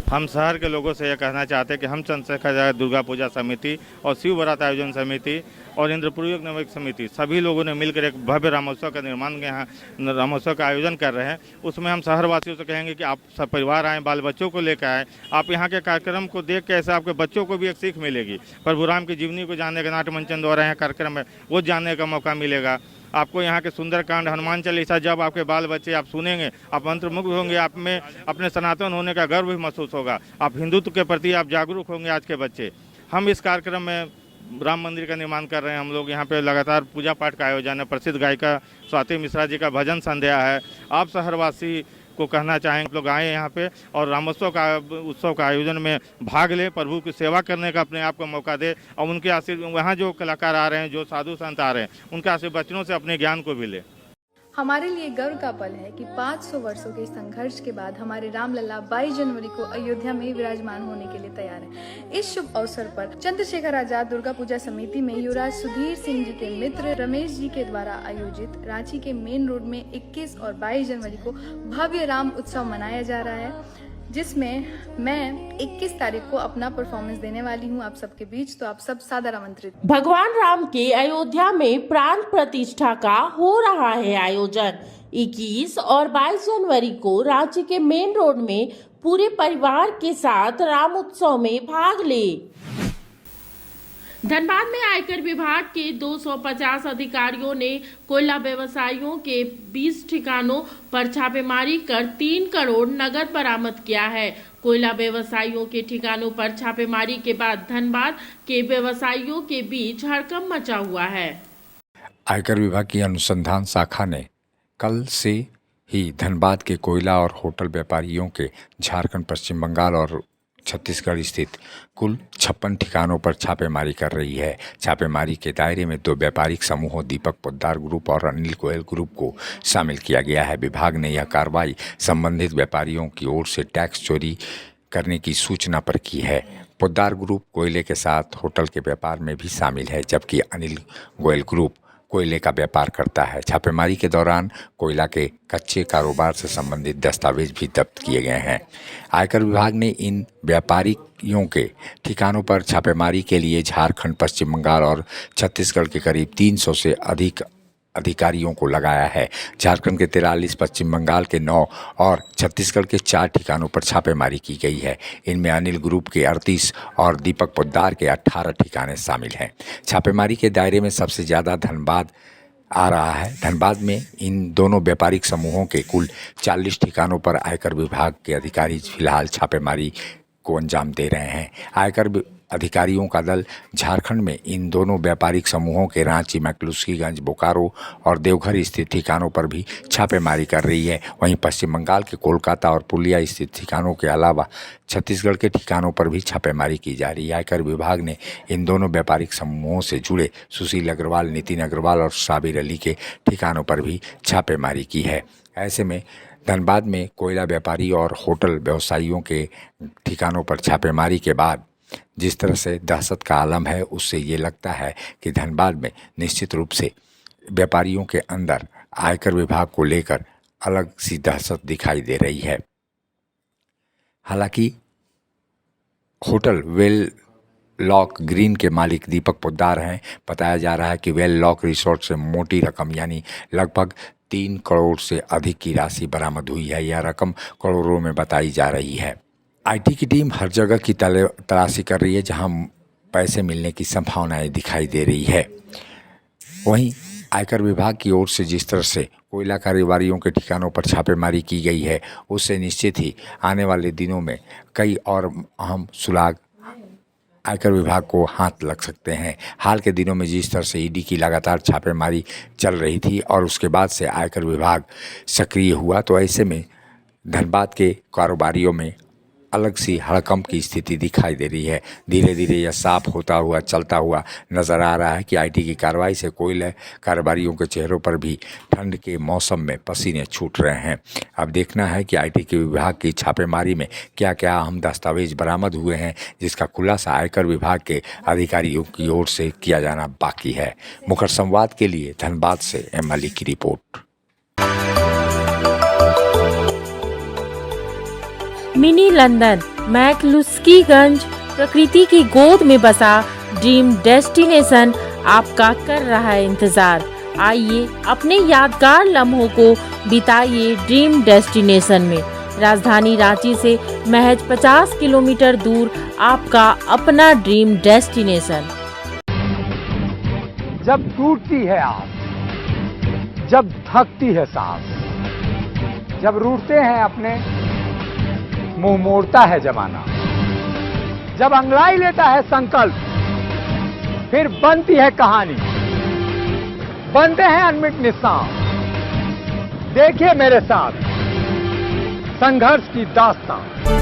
हम शहर के लोगों से यह कहना चाहते हैं कि हम चंद्रशेखर दुर्गा पूजा समिति और शिव बारात आयोजन समिति और इंद्रपुरी नवक समिति सभी लोगों ने मिलकर एक भव्य रामोत्सव का निर्माण यहाँ रामोत्सव का आयोजन कर रहे हैं। उसमें हम शहरवासियों से कहेंगे कि आप सब परिवार आएँ, बाल बच्चों को लेकर आएँ। आप यहाँ के कार्यक्रम को देख के ऐसे आपके बच्चों को भी एक सीख मिलेगी, प्रभु राम की जीवनी को जानने का नाट्य मंचन द्वारा यहाँ कार्यक्रम है वो जानने का मौका मिलेगा। आपको यहाँ के सुंदरकांड, हनुमान चालीसा जब आपके बाल बच्चे आप सुनेंगे, आप मंत्रमुग्ध होंगे, आप में अपने सनातन होने का गर्व भी महसूस होगा, आप हिंदुत्व के प्रति आप जागरूक होंगे। आज के बच्चे, हम इस कार्यक्रम में राम मंदिर का निर्माण कर रहे हैं। हम लोग यहाँ पे लगातार पूजा पाठ का आयोजन है। प्रसिद्ध गायिका स्वाति मिश्रा जी का भजन संध्या है। आप शहरवासी को कहना चाहेंगे लोग आए यहाँ पे और रामोत्सव का उत्सव का आयोजन में भाग ले, प्रभु की सेवा करने का अपने आप को मौका दे और उनके आशीर्वाद, वहाँ जो कलाकार आ रहे हैं, जो साधु संत आ रहे हैं, उनके आशीर्वचनों से अपने ज्ञान को भी ले। हमारे लिए गर्व का पल है कि 500 वर्षों के संघर्ष के बाद हमारे रामलला 22 जनवरी को अयोध्या में विराजमान होने के लिए तैयार हैं। इस शुभ अवसर पर चंद्रशेखर आजाद दुर्गा पूजा समिति में युवराज सुधीर सिंह जी के मित्र रमेश जी के द्वारा आयोजित रांची के मेन रोड में 21 और 22 जनवरी को भव्य राम उत्सव मनाया जा रहा है, जिसमें मैं 21 तारीख को अपना परफॉर्मेंस देने वाली हूं आप सबके बीच। तो आप सब सादर आमंत्रित। भगवान राम के अयोध्या में प्राण प्रतिष्ठा का हो रहा है आयोजन। 21 और 22 जनवरी को रांची के मेन रोड में पूरे परिवार के साथ राम उत्सव में भाग ले। धनबाद में आयकर विभाग के 250 अधिकारियों ने कोयला व्यवसायियों के 20 ठिकानों पर छापेमारी कर 3 करोड़ नगद बरामद किया है। कोयला व्यवसायियों के ठिकानों पर छापेमारी के बाद धनबाद के व्यवसायियों के बीच हड़कंप मचा हुआ है। आयकर विभाग की अनुसंधान शाखा ने कल से ही धनबाद के कोयला और होटल व्यापारियों के झारखंड, पश्चिम बंगाल और छत्तीसगढ़ स्थित कुल 56 ठिकानों पर छापेमारी कर रही है। छापेमारी के दायरे में 2 व्यापारिक समूहों दीपक पोद्दार ग्रुप और अनिल गोयल ग्रुप को शामिल किया गया है। विभाग ने यह कार्रवाई संबंधित व्यापारियों की ओर से टैक्स चोरी करने की सूचना पर की है। पोद्दार ग्रुप कोयले के साथ होटल के व्यापार में भी शामिल है, जबकि अनिल गोयल ग्रुप कोयले का व्यापार करता है। छापेमारी के दौरान कोयला के कच्चे कारोबार से संबंधित दस्तावेज भी जब्त किए गए हैं। आयकर विभाग ने इन व्यापारियों के ठिकानों पर छापेमारी के लिए झारखंड, पश्चिम बंगाल और छत्तीसगढ़ के करीब 300 से अधिक अधिकारियों को लगाया है। झारखंड के 43, पश्चिम बंगाल के 9 और छत्तीसगढ़ के 4 ठिकानों पर छापेमारी की गई है। इनमें अनिल ग्रुप के 38 और दीपक पोद्दार के 18 ठिकाने शामिल हैं। छापेमारी के दायरे में सबसे ज़्यादा धनबाद आ रहा है। धनबाद में इन दोनों व्यापारिक समूहों के कुल 40 ठिकानों पर आयकर विभाग के अधिकारी फिलहाल छापेमारी को अंजाम दे रहे हैं। आयकर अधिकारियों का दल झारखंड में इन दोनों व्यापारिक समूहों के रांची, मैक्लुस्कीगंज, बोकारो और देवघर स्थित ठिकानों पर भी छापेमारी कर रही है। वहीं पश्चिम बंगाल के कोलकाता और पुलिया स्थित ठिकानों के अलावा छत्तीसगढ़ के ठिकानों पर भी छापेमारी की जा रही है। आयकर विभाग ने इन दोनों व्यापारिक समूहों से जुड़े सुशील अग्रवाल, नितिन अग्रवाल और साबिर अली के ठिकानों पर भी छापेमारी की है। ऐसे में धनबाद में कोयला व्यापारी और होटल व्यवसायियों के ठिकानों पर छापेमारी के बाद जिस तरह से दहशत का आलम है, उससे ये लगता है कि धनबाद में निश्चित रूप से व्यापारियों के अंदर आयकर विभाग को लेकर अलग सी दहशत दिखाई दे रही है। हालांकि होटल वेल लॉक ग्रीन के मालिक दीपक पोद्दार हैं। बताया जा रहा है कि वेल लॉक रिसोर्ट से मोटी रकम यानी लगभग 3 करोड़ से अधिक की राशि बरामद हुई है। यह रकम करोड़ों में बताई जा रही है। आईटी की टीम हर जगह की तलाशी कर रही है जहां पैसे मिलने की संभावनाएं दिखाई दे रही है। वहीं आयकर विभाग की ओर से जिस तरह से कोयला कारोबारियों के ठिकानों पर छापेमारी की गई है, उससे निश्चित ही आने वाले दिनों में कई और अहम सुराग आयकर विभाग को हाथ लग सकते हैं। हाल के दिनों में जिस तरह से ईडी की लगातार छापेमारी चल रही थी और उसके बाद से आयकर विभाग सक्रिय हुआ, तो ऐसे में धनबाद के कारोबारियों में अलग सी हड़कंप की स्थिति दिखाई दे रही है। धीरे धीरे यह साफ होता हुआ, चलता हुआ नज़र आ रहा है कि आईटी की कार्रवाई से कोयला कारोबारियों के चेहरों पर भी ठंड के मौसम में पसीने छूट रहे हैं। अब देखना है कि आईटी के विभाग की छापेमारी में क्या क्या अहम दस्तावेज बरामद हुए हैं, जिसका खुलासा आयकर विभाग के अधिकारियों की ओर से किया जाना बाकी है। मुखर संवाद के लिए धनबाद से एम अली की रिपोर्ट। मिनी लंदन मैकलुस्कीगंज प्रकृति की गोद में बसा ड्रीम डेस्टिनेशन आपका कर रहा है इंतजार। आइए अपने यादगार लम्हों को बिताइए ड्रीम डेस्टिनेशन में। राजधानी रांची से महज 50 किलोमीटर दूर आपका अपना ड्रीम डेस्टिनेशन। जब टूटती है आस, जब थकती है सांस, जब रूठते हैं अपने, मुंह मोड़ता है जमाना, जब अंगड़ाई लेता है संकल्प, फिर बनती है कहानी, बनते हैं अनमिट निशान। देखिए मेरे साथ संघर्ष की दास्तां।